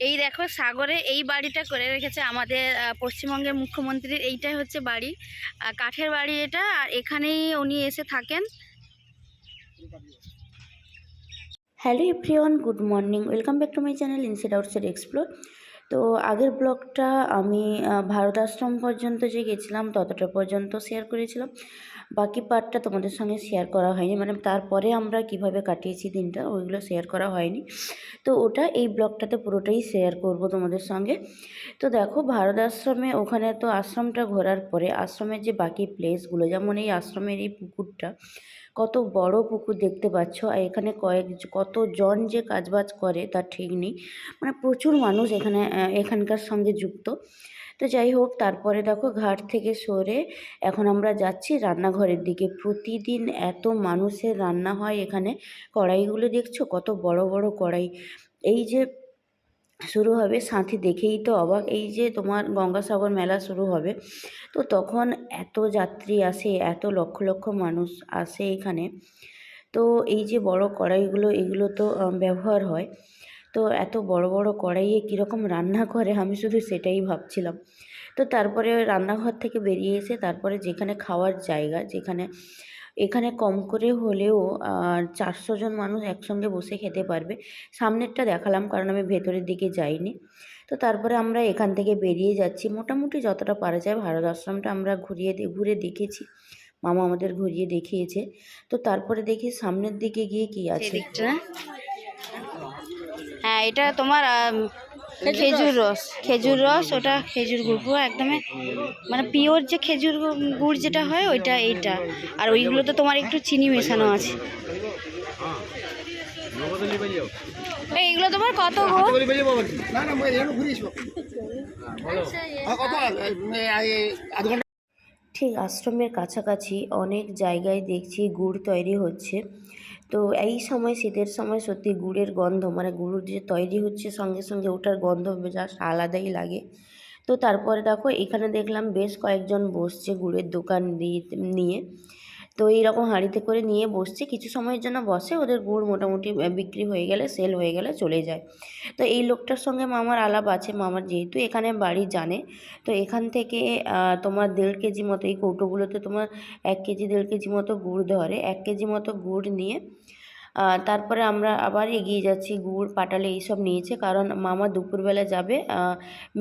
এই দেখো সাগরে এই বাড়িটা করে রেখেছে আমাদের পশ্চিমবঙ্গের মুখ্যমন্ত্রীর। এইটাই হচ্ছে বাড়ি, কাঠের বাড়ি এটা, আর এখানেই উনি এসে থাকেন। Hello everyone, good morning, welcome back to my channel inside outside explore. তো আগের ব্লগটা আমি ভারত আশ্রম পর্যন্ত যে গেছিলাম ততটা পর্যন্ত শেয়ার করেছিলাম, বাকি পার্টটা তোমাদের সঙ্গে শেয়ার করা হয়নি, মানে তারপরে আমরা কিভাবে কাটিয়েছি দিনটা ওইগুলো শেয়ার করা হয়নি। তো ওটা এই ব্লগটাতে পুরোটাই শেয়ার করব তোমাদের সঙ্গে। তো দেখো ভারত আশ্রমে ওখানে তো আশ্রমটা ঘোরার পরে আশ্রমের যে বাকি প্লেসগুলো, যেমন এই আশ্রমের এই পুকুরটা, কত বড় পুকুর দেখতে পাচ্ছ। আর এখানে কতজন যে কাজবাজ করে তার ঠিক নেই, মানে প্রচুর মানুষ এখানকার সঙ্গে যুক্ত। তো যাই হোক, তারপরে দেখো ঘাট থেকে সরে এখন আমরা যাচ্ছি রান্নাঘরের দিকে। প্রতিদিন এত মানুষের রান্না হয় এখানে। কড়াইগুলো দেখছো কত বড় বড় কড়াই। এই যে শুরু হবে সাথী, দেখেই তো অবাক, এই যে তোমার গঙ্গাসাগর মেলা শুরু হবে, তো তখন এত যাত্রী আসে, এত লক্ষ লক্ষ মানুষ আসে এখানে। তো এই যে বড় কড়াইগুলো, এগুলো তো ব্যবহার হয়। তো এত বড় বড় কড়াইয়ে কীরকম রান্না করে আমি শুধু সেটাই ভাবছিলাম। তো তারপরে রান্নাঘর থেকে বেরিয়ে এসে তারপরে যেখানে খাওয়ার জায়গা, এখানে কম করে হলেও 400 জন মানুষ একসঙ্গে বসে খেতে পারবে। সামনেরটা দেখালাম কারণ আমি ভেতরের দিকে যাইনি। তো তারপরে আমরা এখান থেকে বেরিয়ে যাচ্ছি, মোটামুটি যতটা পারা যায় ভারত আশ্রমটা আমরা ঘুরে দেখেছি, মামা আমাদের ঘুরিয়ে দেখিয়েছে। তো তারপরে দেখি সামনের দিকে গিয়ে কি আছে। হ্যাঁ, এটা তোমার খেজুর রস, ওটা খেজুর গুড়, পুরো একদমই মানে পিওর যে খেজুর গুড় যেটা হয় ওইটা, এইটা। আর ওইগুলো তো তোমার একটু চিনি মেশানো আছে। এইগুলো তোমার কত গো? ঠিক আশ্রমের কাছাকাছি অনেক জায়গায় দেখছি গুড় তৈরি হচ্ছে। তো এই সময়, শীতের সময়, সত্যি গুড়ের গন্ধ, মানে গুড় যে তৈরি হচ্ছে সঙ্গে সঙ্গে ওটার গন্ধ জাস্ট আলাদাই লাগে। তো তারপরে দেখো এখানে দেখলাম বেশ কয়েকজন বসছে গুড়ের দোকান নিয়ে। তো এইরকম হাঁড়িতে করে নিয়ে বসছে, কিছু সময়ের জন্য বসে, ওদের গুড় মোটামুটি বিক্রি হয়ে গেলে, সেল হয়ে গেলে চলে যায়। তো এই লোকটার সঙ্গে মামার আলাপ আছে, মামার যেহেতু এখানে বাড়ি জানে, তো এখান থেকে তোমার 1.5 কেজি মতো, এই কৌটোগুলোতে তোমার 1 কেজি 1.5 কেজি মতো গুড় ধরে। 1 কেজি মতো গুড় নিয়ে তারপরে আমরা আবার এগিয়ে যাচ্ছি। গুড় পাটালি এইসব নিয়েছে, কারণ মামা দুপুরবেলা যাবে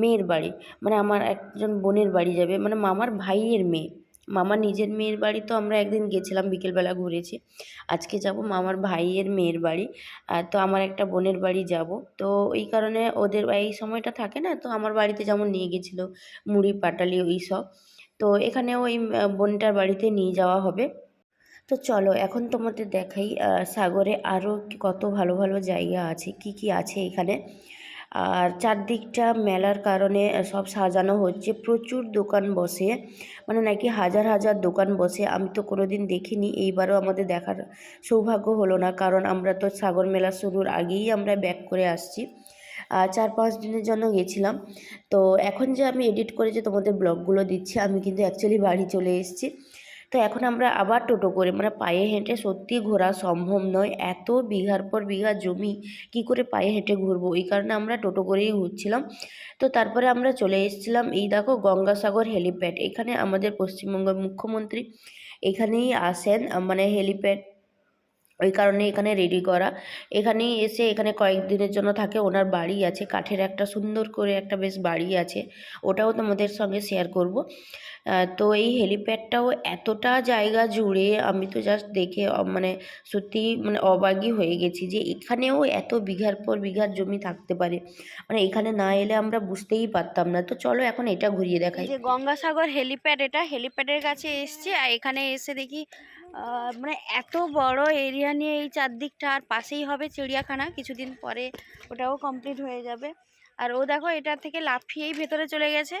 মেয়ের বাড়ি, মানে আমার একজন বোনের বাড়ি যাবে, মানে মামার ভাইয়ের মেয়ে। মামার নিজের মেয়ের বাড়ি তো আমরা একদিন গেছিলাম, বিকেলবেলা ঘুরেছি। আজকে যাব মামার ভাইয়ের মেয়ের বাড়ি। তো আমার একটা বোনের বাড়ি যাব। তো এই কারণে ওদের এই সময়টা থাকে না, তো আমার বাড়িতে যেমন নিয়ে গেছিলো মুড়ি পাটালি ওই সব, তো এখানেও ওই বোনটার বাড়িতে নিয়ে যাওয়া হবে। তো চলো এখন তোমাদের দেখাই সাগরে আরও কত ভালো ভালো জায়গা আছে, কি কি আছে এখানে। আর চারদিকটা মেলার কারণে সব সাজানো হচ্ছে, প্রচুর দোকান বসে, মানে নাকি হাজার হাজার দোকান বসে। আমি তো কোনো দিন দেখিনি, এইবারও আমাদের দেখার সৌভাগ্য হলো না, কারণ আমরা তো সাগর মেলা শুরুর আগেই আমরা ব্যাক করে আসছি। 4-5 দিনের জন্য গেছিলাম। তো এখন যে আমি এডিট করে যে তোমাদের ব্লগগুলো দিচ্ছি, আমি কিন্তু অ্যাকচুয়ালি বাড়ি চলে এসেছি। তো এখন আমরা আবার টোটো করে, মানে পায়ে হেঁটে সত্যি ঘোরা সম্ভব নয়, এত বিঘার পর বিঘা জমি কি করে পায়ে হেঁটে ঘুরবো, এই কারণে আমরা টোটো করেই ঘুরছিলাম। তো তারপরে আমরা চলে এসেছিলাম, এই দেখো গঙ্গাসাগর হেলিপ্যাড, এখানে আমাদের পশ্চিমবঙ্গের মুখ্যমন্ত্রী এখানেই আসেন, মানে হেলিপ্যাড ওই কারণে এখানে রেডি করা। এখানেই এসে এখানে কয়েকদিনের জন্য থাকে, ওনার বাড়ি আছে কাঠের, একটা সুন্দর করে একটা বেশ বাড়ি আছে, ওটাও তোমাদের সঙ্গে শেয়ার করব। তো এই হেলিপ্যাডটাও এতটা জায়গা জুড়ে, আমি তো জাস্ট দেখে মানে সত্যি মানে অবাকই হয়ে গেছি যে এখানেও এত বিঘার পর বিঘার জমি থাকতে পারে, মানে এখানে না এলে আমরা বুঝতেই পারতাম না। তো চলো এখন এটা ঘুরিয়ে দেখাই। যে গঙ্গাসাগর হেলিপ্যাড, এটা হেলিপ্যাডের কাছে এসছে, আর এখানে এসে দেখি মানে এত বড় এরিয়া নিয়ে এই চারদিকটা, আর পাশেই হবে চিড়িয়াখানা, কিছুদিন পরে ওটাও কমপ্লিট হয়ে যাবে। আর ও দেখো এটা থেকে লাফিয়েই ভেতরে চলে গেছে।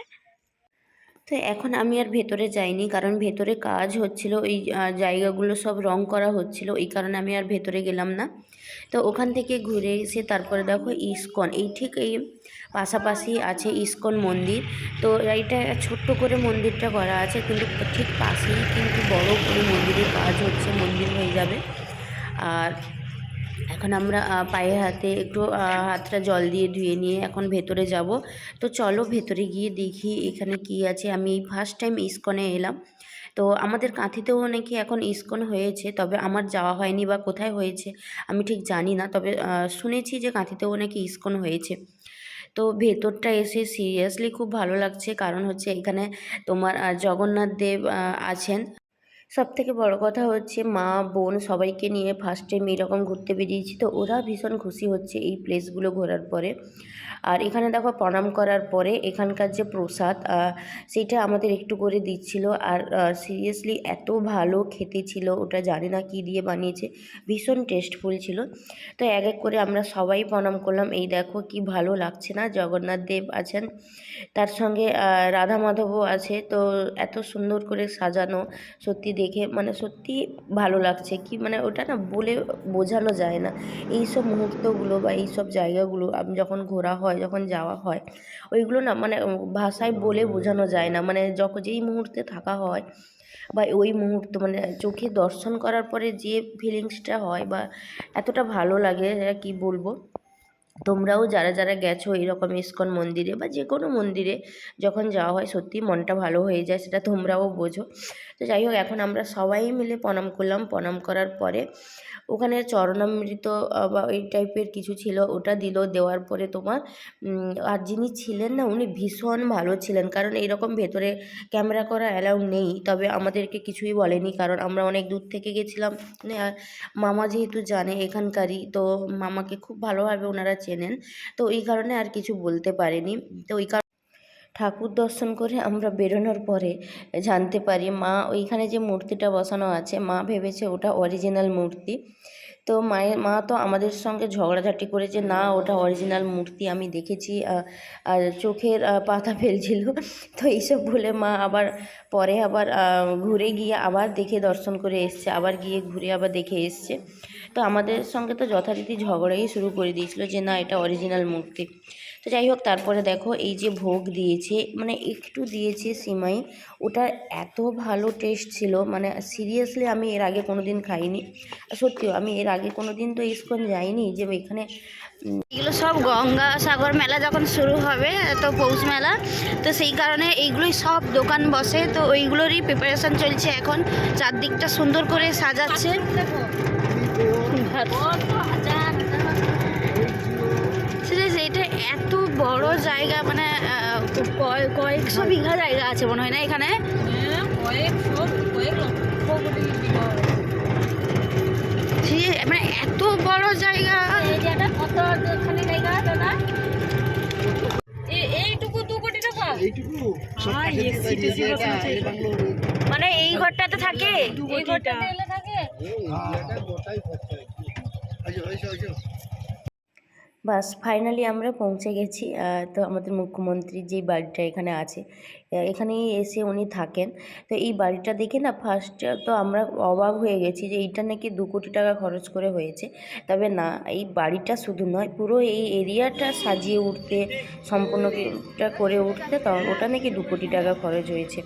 তো এখন আমি আর ভেতরে যাইনি, কারণ ভেতরে কাজ হচ্ছিল, এই জায়গাগুলো সব রং করা হচ্ছিল, এই কারণে আমি আর ভেতরে গেলাম না। তো ওখান থেকে ঘুরে এসে তারপরে দেখো ইস্কন, এই ঠিক এই পাশাপাশি আছে ইস্কন মন্দির। তো এইটা ছোট্ট করে মন্দিরটা করা আছে, কিন্তু ঠিক পাশেই কিন্তু বড় করে মন্দিরের কাজ হচ্ছে, মন্দির হয়ে যাবে। আর এখন আমরা পায়ে হাতে একটু হাতটা জল দিয়ে ধুয়ে নিয়ে এখন ভেতরে যাব। তো চলো ভেতরে গিয়ে দেখি এখানে কি আছে। আমি এই ফার্স্ট টাইম ইসকনে এলাম। তো আমাদের কাঁথিতেও নাকি এখন ইসকন হয়েছে, তবে আমার যাওয়া হয়নি বা কোথায় হয়েছে আমি ঠিক জানি না, তবে শুনেছি যে কাঁথিতেও নাকি ইসকন হয়েছে। তো ভেতরটা এসে সিরিয়াসলি খুব ভালো লাগছে, কারণ হচ্ছে এখানে তোমার জগন্নাথ দেব আছেন। সবথেকে বড় কথা হচ্ছে মা বোন সবাইকে নিয়ে ফার্স্ট টাইম এরকম ঘুরতে বেরিয়েছি, তো ওরা ভীষণ খুশি হচ্ছে এই প্লেসগুলো ঘোরার পরে। আর এখানে দেখো প্রণাম করার পরে এখানকার যে প্রসাদ সেটা আমাদের একটু করে দিচ্ছিল। আর সিরিয়াসলি এত ভালো খেতে ছিল, ওটা জানি না কী দিয়ে বানিয়েছে, ভীষণ টেস্টফুল ছিল। তো এক এক করে আমরা সবাই প্রণাম করলাম। এই দেখো কি ভালো লাগছে না, জগন্নাথ দেব আছেন, তার সঙ্গে রাধা মাধবও আছে। তো এত সুন্দর করে সাজানো, সত্যি দেখে মানে সত্যি ভালো লাগছে। কি মানে ওটা না বলে বোঝানো যায় না। এই সব মুহূর্তগুলো বা এই সব জায়গাগুলো যখন ঘোরা হয়, যখন যাওয়া হয়, ওইগুলো না মানে ভাষায় বলে বোঝানো যায় না। মানে যখন যেই মুহূর্তে থাকা হয় বা ওই মুহূর্ত মানে চোখে দর্শন করার পরে যে ফিলিংসটা হয় বা এতটা ভালো লাগে কি বলবো। তোমরাও যারা যারা গেছো এরকম ইসকন মন্দিরে বা যে কোনো মন্দিরে যখন যাওয়া হয়, সত্যি মনটা ভালো হয়ে যায়, সেটা তোমরাও বোঝো। তো যাই হোক, এখন আমরা সবাই মিলে প্রণাম করলাম। প্রণাম করার পরে ওখানে চরণামৃত বা ওই টাইপের কিছু ছিল, ওটা দিল। দেওয়ার পরে তোমার আর যিনি ছিলেন না, উনি ভীষণ ভালো ছিলেন, কারণ এইরকম ভেতরে ক্যামেরা করা অ্যালাউ নেই, তবে আমাদেরকে কিছুই বলেনি, কারণ আমরা অনেক দূর থেকে গেছিলাম। আর মামা যেহেতু জানে এখানকারই, তো মামাকে খুব ভালোভাবে ওনারা চেনেন, তো এই কারণে আর কিছু বলতে পারেনি। তো ওই ঠাকুর দর্শন করে আমরা বেরোনোর পরে জানতে পারি মা ওইখানে যে মূর্তিটা বসানো আছে, মা ভেবেছে ওটা অরিজিনাল মূর্তি। তো মা তো আমাদের সঙ্গে ঝগড়াঝাটি করেছে, না ওটা অরিজিনাল মূর্তি আমি দেখেছি, আর চোখের পাতা ফেলছিল। তো এইসব বলে মা আবার পরে আবার ঘুরে গিয়ে আবার দেখে দর্শন করে এসছে, আবার গিয়ে ঘুরে আবার দেখে এসছে। তো আমাদের সঙ্গে তো যথারীতি ঝগড়াই শুরু করে দিয়েছিল যে না এটা অরিজিনাল মূর্তি। তো যাই হোক, তারপরে দেখো এই যে ভোগ দিয়েছে, মানে একটু দিয়েছে সিমাই, ওটা এত ভালো টেস্ট ছিল, মানে সিরিয়াসলি আমি এর আগে কোনো দিন খাইনি। সত্যিও আমি এর আগে কোনো দিন তো ইসকন যাইনি যে এখানে। এগুলো সব গঙ্গাসাগর মেলা যখন শুরু হবে, তো পৌষ মেলা, তো সেই কারণে এইগুলোই সব দোকান বসে, তো ওইগুলোরই প্রিপারেশন চলছে এখন। চারদিকটা সুন্দর করে সাজাচ্ছে। সিরিয়াসলি এটা এত বড় জায়গা, মানে কয়েকশো বিঘা জায়গা আছে মনে হয় না এখানে। মানে এত বড় জায়গা, এইটুকু 2 কোটি টাকা, মানে এই ঘরটাতে থাকে, এই ঘরটাতে এলে থাকে। বাস ফাইনালি আমরা পৌঁছে গেছি। তো আমাদের মুখ্যমন্ত্রী যেই বাড়িটা এখানে আছে, এখানেই এসে উনি থাকেন। তো এই বাড়িটা দেখে না ফার্স্ট তো আমরা অবাক হয়ে গেছি যে এইটা নাকি 2 কোটি টাকা খরচ করে হয়েছে। তবে না, এই বাড়িটা শুধু নয়, পুরো এই এরিয়াটা সাজিয়ে উঠতে, সম্পূর্ণটা করে উঠতে, তো ওটা নাকি 2 কোটি টাকা খরচ হয়েছে।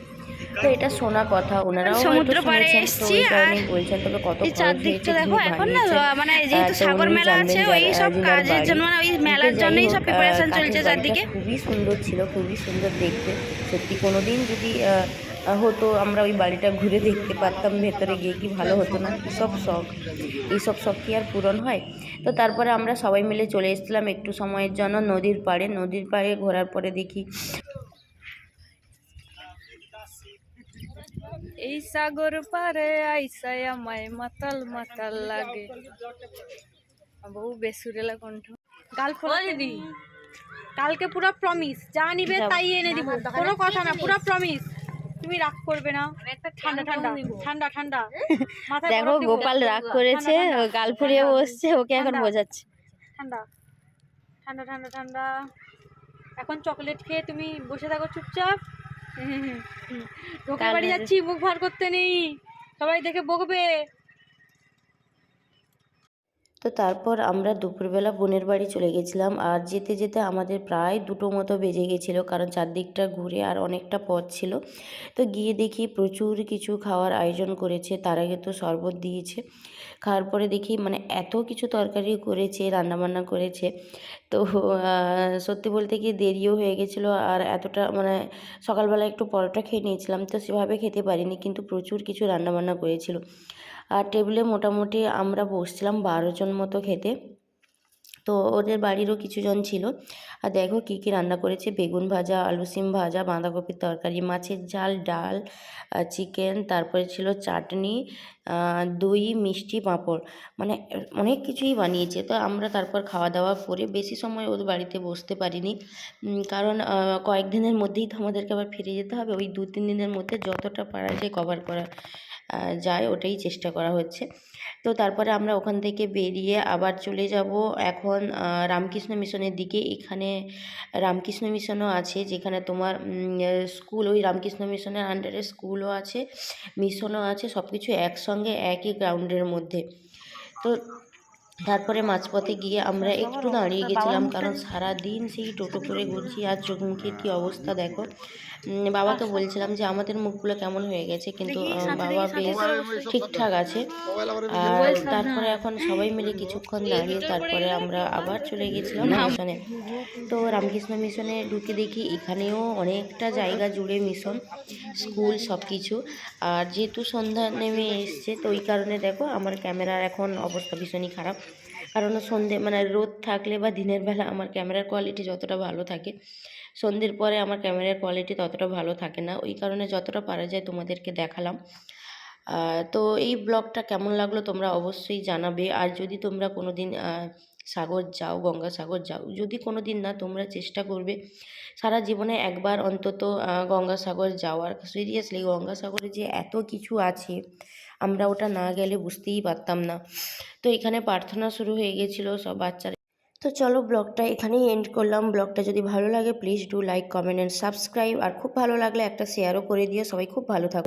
তো এটা শোনা কথা, ওনারাও সমুদ্র পাড়ে শুনেছেন, তো এসছি। ওই আর কারণেই বলছেন, তবে কত এই খরচ চারদিকটা হয়েছে দেখো, যিনি এখন না বানিয়েছেন, মানে যেহেতু তো সাগর উনি মেলা আছে, জানবেন ওই সব যিনার কাজের বাড়ি। জন্য, মানে ওই কিন্তু মেলার যাই জন্যই হোক, সব প্রিপারেশন কাঠের চলছে বাড়িটা চারদিকে। খুবই সুন্দর ছিল, খুবই সুন্দর দেখতে। সত্যি কোনো দিন যদি হতো আমরা ওই বাড়িটা ঘুরে দেখতে পারতাম ভেতরে গিয়ে, কি ভালো হতো না। এইসব শখ কি আর পূরণ হয়? তো তারপরে আমরা সবাই মিলে চলে এসেছিলাম একটু সময়ের জন্য নদীর পাড়ে ঘোরার পরে দেখি এই সাগর পারে আইসায় আমায় মাতাল মাতাল লাগে, বহু বেসুরেলা কণ্ঠ। গাল ফোলা দিদি, কালকে পুরো প্রমিস, যা নিবে তাই এনে দিব, কোনো কথা না, পুরো প্রমিস। তুমি রাগ করবে না। ঠান্ডা ঠান্ডা ঠান্ডা ঠান্ডা মাথায় দেখো বরফ দিব। গোপাল রাগ করেছে, ঠান্ডা, গাল ফুরিয়ে বসছে, ওকে এখন ঠান্ডা। বোঝাচ্ছে। ঠান্ডা ঠান্ডা ঠান্ডা ঠান্ডা। এখন চকলেট খেয়ে তুমি বসে থাকো চুপচাপ। ঢোকে বাড়ি যাচ্ছি, মুখ ভার করতে নেই, সবাই দেখে বকবে। তো তারপর আমরা দুপুরবেলা বোনের বাড়ি চলে গেছিলাম, আর যেতে যেতে আমাদের প্রায় 2টো মতো বেজে গেছিলো, কারণ চারদিকটা ঘুরে আর অনেকটা পথ ছিল। তো গিয়ে দেখি প্রচুর কিছু খাওয়ার আয়োজন করেছে, তার আগে তো শরবত দিয়েছে। খাওয়ার পরে দেখি মানে এত কিছু তরকারি করেছে, রান্নাবান্না করেছে। তো সত্যি বলতে কি দেরিও হয়ে গেছিলো, আর এতটা মানে সকালবেলা একটু পরোটা খেয়ে নিয়েছিলাম, তো সেভাবে খেতে পারিনি, কিন্তু প্রচুর কিছু রান্নাবান্না করেছিল। আর টেবিলে মোটামুটি আমরা বসছিলাম 12 জন মতো খেতে। তো ওদের বাড়িরও কিছুজন ছিল। আর দেখো কী কী রান্না করেছে: বেগুন ভাজা, আলু সিম ভাজা, বাঁধাকপির তরকারি, মাছের ঝাল, ডাল, চিকেন, তারপরে ছিল চাটনি, দই, মিষ্টি, পাঁপড়, মানে অনেক কিছুই বানিয়েছে। তো আমরা তারপর খাওয়া দাওয়া করে বেশি সময় ওদের বাড়িতে বসতে পারিনি, কারণ কয়েকদিনের মধ্যেই তো আমাদেরকে আবার ফিরে যেতে হবে। ওই 2-3 দিনের মধ্যে যতটা পারা যায় কভার করা যায়, ওটাই চেষ্টা করা হচ্ছে। তো তারপরে আমরা ওখান থেকে বেরিয়ে আবার চলে যাব এখন রামকৃষ্ণ মিশনের দিকে। এখানে রামকৃষ্ণ মিশনও আছে, যেখানে তোমার স্কুল, ওই রামকৃষ্ণ মিশনের আন্ডারে স্কুলও আছে, মিশনও আছে, সব কিছু একসঙ্গে একই গ্রাউন্ডের মধ্যে। তো তারপরে মাঝপথে গিয়ে আমরা একটু দাঁড়িয়ে গেছিলাম, কারণ সারা দিন সেই টোটো করে ঘুরছি, আর চোখ মুখের কী অবস্থা দেখো। বাবাকে বলছিলাম যে আমাদের মুখগুলো কেমন হয়ে গেছে, কিন্তু বাবা বেশ ঠিকঠাক আছে। আর তারপরে এখন সবাই মিলে কিছুক্ষণ দাঁড়িয়ে তারপরে আমরা আবার চলে গেছিলাম মিশনে। তো রামকৃষ্ণ মিশনে ঢুকে দেখি এখানেও অনেকটা জায়গা জুড়ে মিশন, স্কুল, সব কিছু। আর যেহেতু সন্ধ্যা নেমে এসছে, তো ওই কারণে দেখো আমার ক্যামেরার এখন অবস্থা ভীষণই খারাপ, কারণ সন্ধে মানে রোদ থাকলে বা দিনের বেলা আমার ক্যামেরার কোয়ালিটি যতটা ভালো থাকে, সন্ধ্যের পরে আমার ক্যামেরার কোয়ালিটি ততটা ভালো থাকে না। ওই কারণে যতটা পারা যায় তোমাদেরকে দেখালাম। তো এই ব্লগটা কেমন লাগলো তোমরা অবশ্যই জানাবে। আর যদি তোমরা কোনো দিন সাগর যাও, গঙ্গাসাগর যাও, যদি কোনো দিন না, তোমরা চেষ্টা করবে সারা জীবনে একবার অন্তত গঙ্গাসাগর যাওয়ার। সিরিয়াসলি গঙ্গাসাগরে যে এত কিছু আছে, আমরা ওটা না গেলে বুঝতেই পারতাম না। তো এখানে প্রার্থনা শুরু হয়ে গেছিলো, সব বাচ্চারা। তো চলো ব্লগটা এখানেই এন্ড করলাম। ব্লগটা যদি ভালো লাগে please do like, comment and subscribe, আর খুব ভালো লাগলে একটা শেয়ারও করে দিও। সবাই খুব ভালো থাকো।